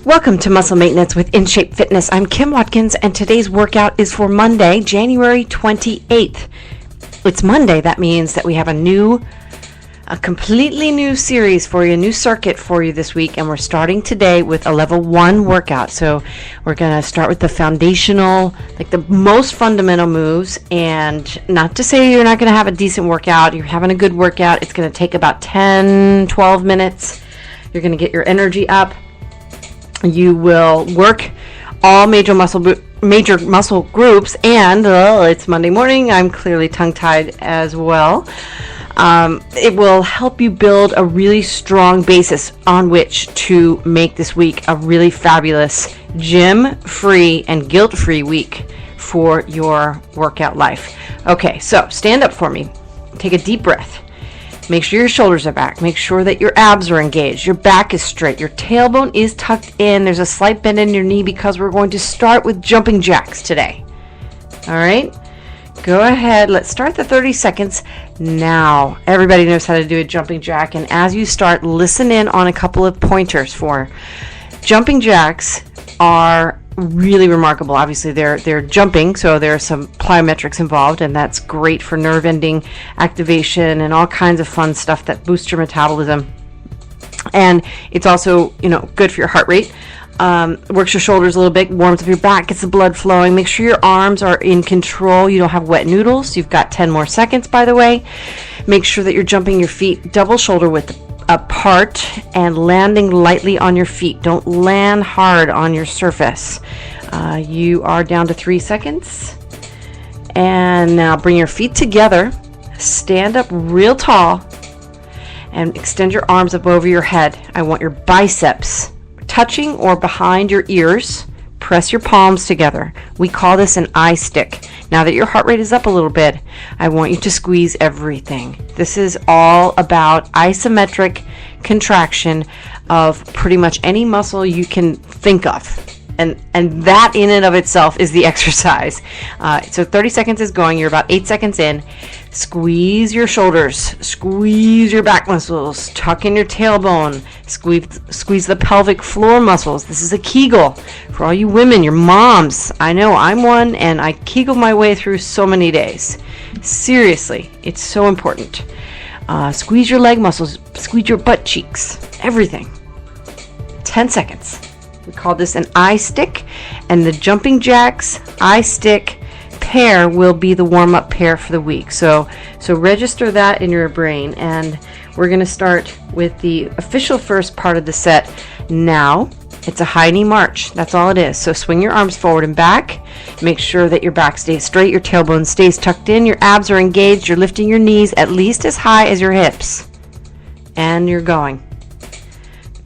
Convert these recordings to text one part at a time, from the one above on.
Welcome to Muscle Maintenance with In Shape Fitness. I'm Kim Watkins, and today's workout is for Monday, January 28th. It's Monday. That means that we have a completely new series for you, a new circuit for you this week, and we're starting today with a level 1 workout. So we're going to start with the foundational, like the most fundamental moves, and not to say you're not going to have a decent workout. You're having a good workout. It's going to take about 10-12 minutes. You're going to get your energy up. You will work all major muscle groups, and it's Monday morning. I'm clearly tongue-tied as well. It will help you build a really strong basis on which to make this week a really fabulous gym-free and guilt-free week for your workout life. Okay, so stand up for me. Take a deep breath. Make sure your shoulders are back. Make sure that your abs are engaged. Your back is straight. Your tailbone is tucked in. There's a slight bend in your knee because we're going to start with jumping jacks today. All right? Go ahead. Let's start the 30 seconds now. Everybody knows how to do a jumping jack. And as you start, listen in on a couple of pointers for jumping jacks are really remarkable. Obviously, they're jumping, so there are some plyometrics involved, and that's great for nerve ending activation and all kinds of fun stuff that boosts your metabolism. And it's also, good for your heart rate. Works your shoulders a little bit, warms up your back, gets the blood flowing. Make sure your arms are in control. You don't have wet noodles. You've got 10 more seconds, by the way. Make sure that you're jumping your feet double shoulder width apart and landing lightly on your feet. Don't land hard on your surface. You are down to 3 seconds. And now bring your feet together. Stand up real tall and extend your arms up over your head. I want your biceps touching or behind your ears. Press your palms together. We call this an eye stick. Now that your heart rate is up a little bit, I want you to squeeze everything. This is all about isometric contraction of pretty much any muscle you can think of. And that in and of itself is the exercise. So 30 seconds is going. You're about 8 seconds in. Squeeze your shoulders. Squeeze your back muscles. Tuck in your tailbone. Squeeze the pelvic floor muscles. This is a Kegel for all you women, your moms. I know I'm one, and I Kegel my way through so many days. Seriously, it's so important. Squeeze your leg muscles. Squeeze your butt cheeks. Everything. 10 seconds. We call this an eye stick, and the jumping jacks eye stick pair will be the warm-up pair for the week. So register that in your brain, and we're going to start with the official first part of the set now. It's a high knee march. That's all it is. So swing your arms forward and back. Make sure that your back stays straight, your tailbone stays tucked in, your abs are engaged, you're lifting your knees at least as high as your hips. And you're going.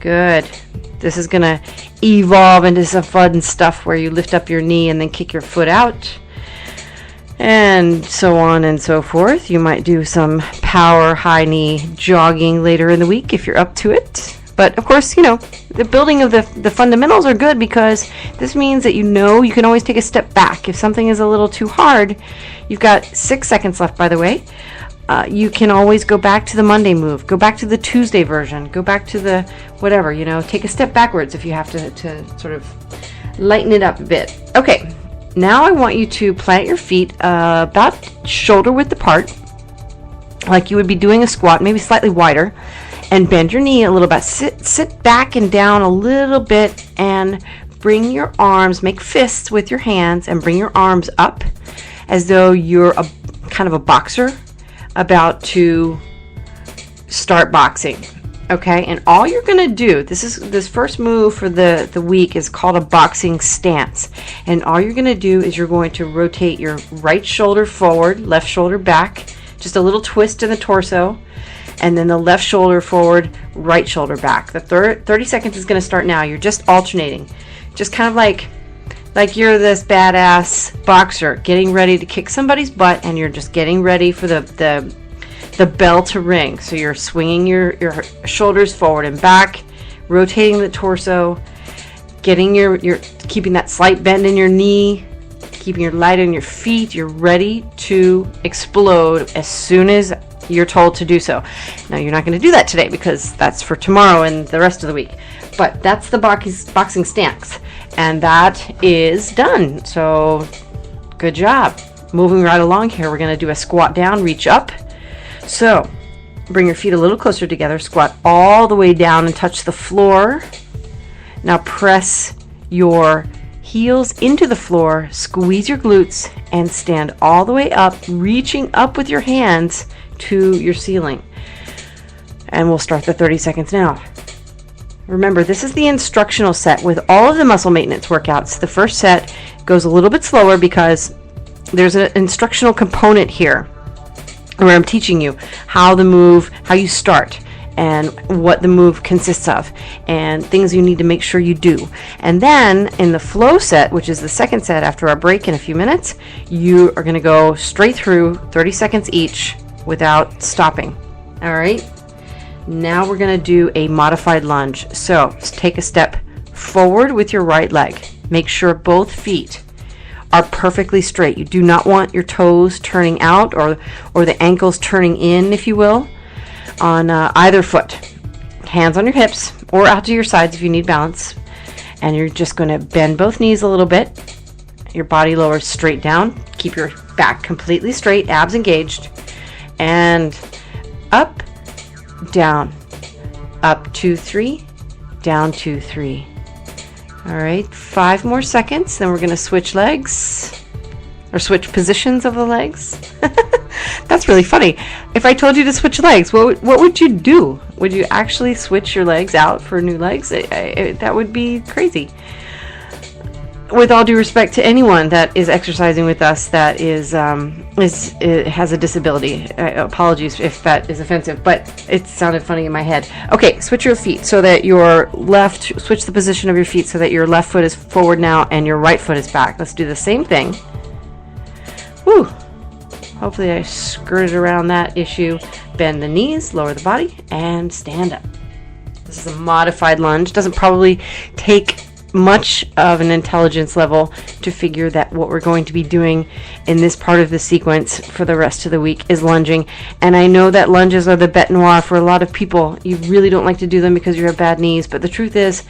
Good. This is going to evolve into some fun stuff where you lift up your knee and then kick your foot out, and so on and so forth. You might do some power high knee jogging later in the week if you're up to it. But of course, the building of the fundamentals are good, because this means that you can always take a step back. If something is a little too hard, you've got 6 seconds left, by the way. You can always go back to the Monday move, go back to the Tuesday version, go back to the whatever, take a step backwards if you have to sort of lighten it up a bit. Okay, now I want you to plant your feet about shoulder width apart, like you would be doing a squat, maybe slightly wider, and bend your knee a little bit. Sit back and down a little bit, and bring your arms, make fists with your hands, and bring your arms up as though you're kind of a boxer about to start boxing. Okay, and all you're going to do, this first move for the week is called a boxing stance, and all you're going to do is you're going to rotate your right shoulder forward, left shoulder back, just a little twist in the torso, and then the left shoulder forward, right shoulder back. The 30 seconds is going to start now. You're just alternating, just kind of like you're this badass boxer getting ready to kick somebody's butt, and you're just getting ready for the bell to ring. So you're swinging your shoulders forward and back, rotating the torso, getting keeping that slight bend in your knee, keeping your light on your feet. You're ready to explode as soon as you're told to do so. Now, you're not going to do that today because that's for tomorrow and the rest of the week. But that's the boxing stance. And that is done. So, good job. Moving right along here, we're going to do a squat down, reach up. So, bring your feet a little closer together, squat all the way down and touch the floor. Now press your heels into the floor, squeeze your glutes, and stand all the way up, reaching up with your hands to your ceiling. And we'll start the 30 seconds now. Remember, this is the instructional set with all of the muscle maintenance workouts. The first set goes a little bit slower because there's an instructional component here where I'm teaching you how you start and what the move consists of and things you need to make sure you do. And then in the flow set, which is the second set after our break in a few minutes, you are going to go straight through 30 seconds each without stopping. All right. Now we're going to do a modified lunge. So take a step forward with your right leg. Make sure both feet are perfectly straight. You do not want your toes turning out or the ankles turning in, if you will, on either foot. Hands on your hips or out to your sides if you need balance. And you're just going to bend both knees a little bit. Your body lowers straight down. Keep your back completely straight, abs engaged. And up, down, up 2, 3, down 2, 3. All right, 5 more seconds, then we're going to switch legs, or switch positions of the legs. That's really funny. If I told you to switch legs, what would you do? Would you actually switch your legs out for new legs? That would be crazy. With all due respect to anyone that is exercising with us that has a disability. Apologies if that is offensive, but it sounded funny in my head. Okay, switch your feet so that switch the position of your feet so that your left foot is forward now and your right foot is back. Let's do the same thing. Whew. Hopefully I skirted around that issue. Bend the knees, lower the body, and stand up. This is a modified lunge. Doesn't probably take much of an intelligence level to figure that what we're going to be doing in this part of the sequence for the rest of the week is lunging. And I know that lunges are the bête noire for a lot of people. You really don't like to do them because you have bad knees, but the truth is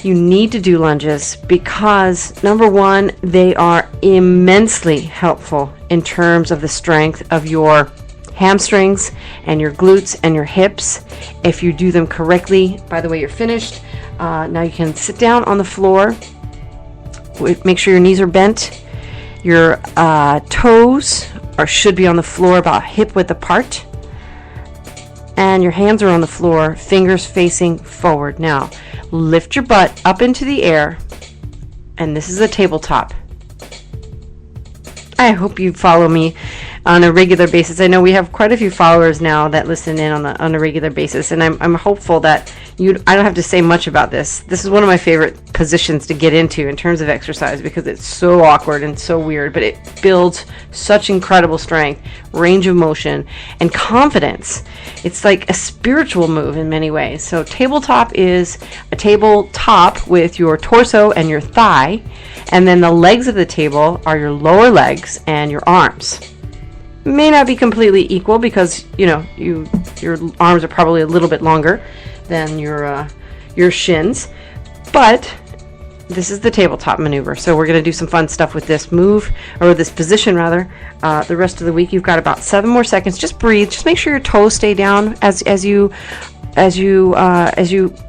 you need to do lunges because, number one, they are immensely helpful in terms of the strength of your hamstrings and your glutes and your hips if you do them correctly. By the way, you're finished. Now you can sit down on the floor. Make sure your knees are bent. Your toes should be on the floor about hip width apart. And your hands are on the floor, fingers facing forward. Now, lift your butt up into the air. And this is a tabletop. I hope you follow me on a regular basis. I know we have quite a few followers now that listen in on a regular basis, and I'm hopeful that I don't have to say much about this. This is one of my favorite positions to get into in terms of exercise because it's so awkward and so weird, but it builds such incredible strength, range of motion, and confidence. It's like a spiritual move in many ways. So tabletop is a tabletop with your torso and your thigh, and then the legs of the table are your lower legs and your arms. May not be completely equal because your arms are probably a little bit longer than your shins, but this is the tabletop maneuver. So we're going to do some fun stuff with this move, or this position rather. The rest of the week, you've got about 7 more seconds. Just breathe. Just make sure your toes stay down as you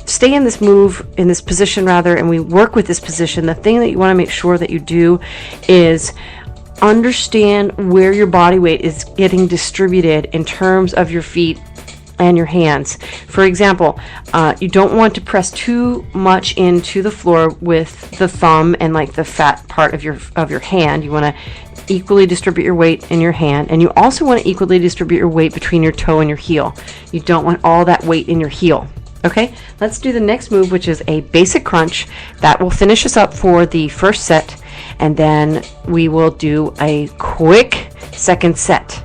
stay in this move, in this position rather, and we work with this position. The thing that you want to make sure that you do is understand where your body weight is getting distributed in terms of your feet and your hands. For example, you don't want to press too much into the floor with the thumb and like the fat part of your hand. You want to equally distribute your weight in your hand, and you also want to equally distribute your weight between your toe and your heel. You don't want all that weight in your heel. Okay, let's do the next move, which is a basic crunch. That will finish us up for the first set, and then we will do a quick second set.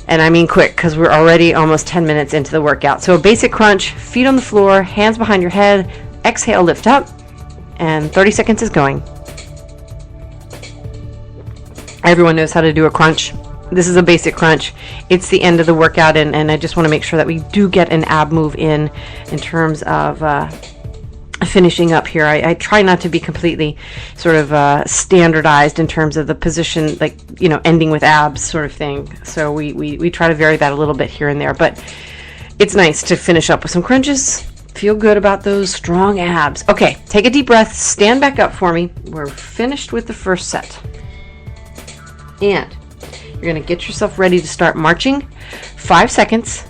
And I mean quick because we're already almost 10 minutes into the workout. So a basic crunch, feet on the floor, hands behind your head, exhale, lift up, and 30 seconds is going. Everyone knows how to do a crunch. this is a basic crunch. It's the end of the workout, and I just want to make sure that we do get an ab move in terms of finishing up here. I try not to be completely sort of standardized in terms of the position, like, you know, ending with abs sort of thing. So we try to vary that a little bit here and there, but it's nice to finish up with some crunches. Feel good about those strong abs. Okay, take a deep breath, stand back up for me. We're finished with the first set. And you're going to get yourself ready to start marching. 5 seconds.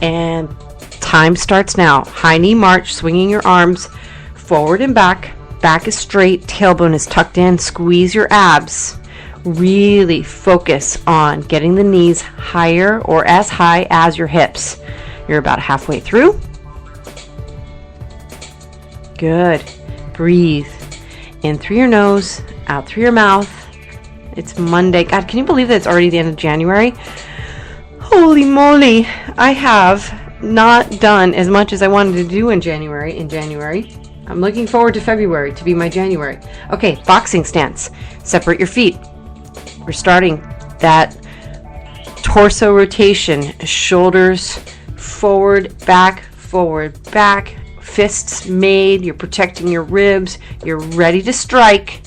And time starts now. High knee march, swinging your arms forward and back. Back is straight, tailbone is tucked in. Squeeze your abs. Really focus on getting the knees higher or as high as your hips. You're about halfway through. Good. Breathe in through your nose, out through your mouth. It's Monday. God, can you believe that it's already the end of January? Holy moly. I have not done as much as I wanted to do in January. I'm looking forward to February to be my January. Okay, boxing stance. Separate your feet. We're starting that torso rotation. Shoulders forward, back, fists made. You're protecting your ribs. You're ready to strike.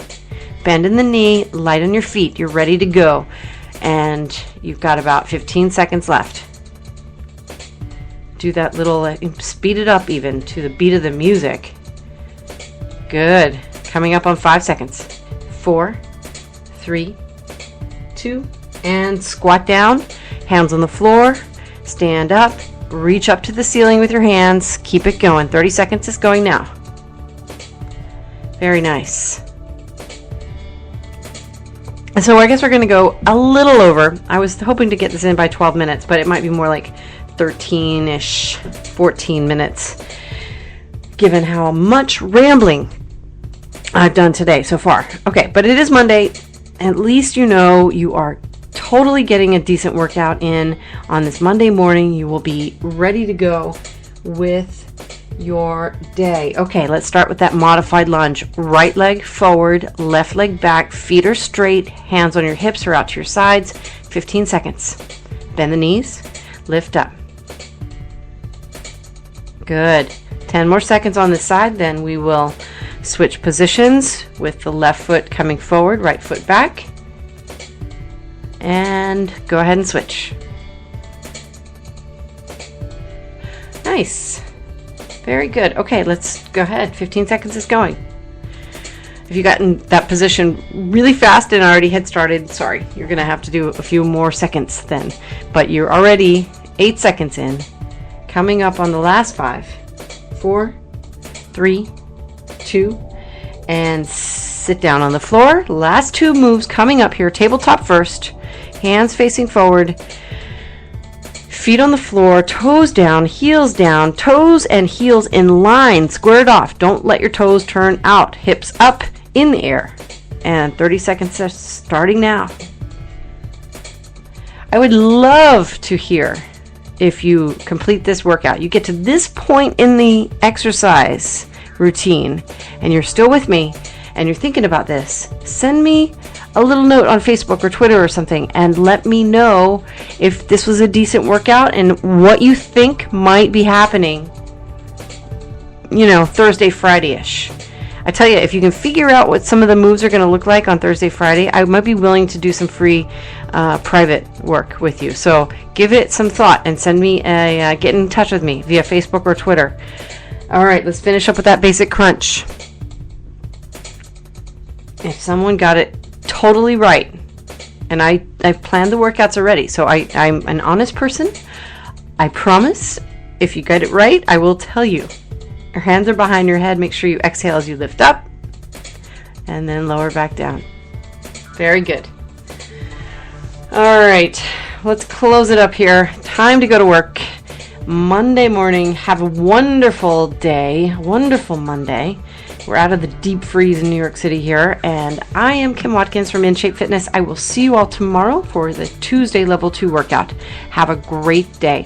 Bend in the knee, light on your feet. You're ready to go. And you've got about 15 seconds left. Do that little, speed it up even to the beat of the music. Good. Coming up on 5 seconds. 4, 3, 2, and squat down. Hands on the floor. Stand up. Reach up to the ceiling with your hands. Keep it going. 30 seconds is going now. Very nice. So I guess we're going to go a little over. I was hoping to get this in by 12 minutes, but it might be more like 13-ish, 14 minutes, given how much rambling I've done today so far. Okay, but it is Monday. At least you know you are totally getting a decent workout in on this Monday morning. You will be ready to go with your day. Okay, let's start with that modified lunge. Right leg forward, left leg back, feet are straight, hands on your hips or out to your sides. 15 seconds. Bend the knees, lift up. Good. 10 more seconds on this side, then we will switch positions with the left foot coming forward, right foot back. And go ahead and switch. Nice. Very good. Okay, let's go ahead. 15 seconds is going. If you got in that position really fast and already had started, sorry, you're going to have to do a few more seconds then. But you're already 8 seconds in. Coming up on the last 5, 4, 3, 2, and sit down on the floor. Last 2 moves coming up here. Tabletop first. Hands facing forward. Feet on the floor, toes down, toes and heels in line, squared off. Don't let your toes turn out. Hips up in the air. And 30 seconds are starting now. I would love to hear if you complete this workout. You get to this point in the exercise routine and you're still with me and you're thinking about this. Send me a little note on Facebook or Twitter or something and let me know if this was a decent workout and what you think might be happening, Thursday, Friday-ish. I tell you, if you can figure out what some of the moves are going to look like on Thursday, Friday, I might be willing to do some free private work with you. So give it some thought and send me get in touch with me via Facebook or Twitter. All right, let's finish up with that basic crunch. If someone got it totally right, and I've planned the workouts already, so I'm an honest person. I promise, if you get it right, I will tell you. Your hands are behind your head. Make sure you exhale as you lift up, and then lower back down. Very good. All right, let's close it up here. Time to go to work. Monday morning. Have a wonderful day. Wonderful Monday. We're out of the deep freeze in New York City here, and I am Kim Watkins from In Shape Fitness. I will see you all tomorrow for the Tuesday Level 2 workout. Have a great day.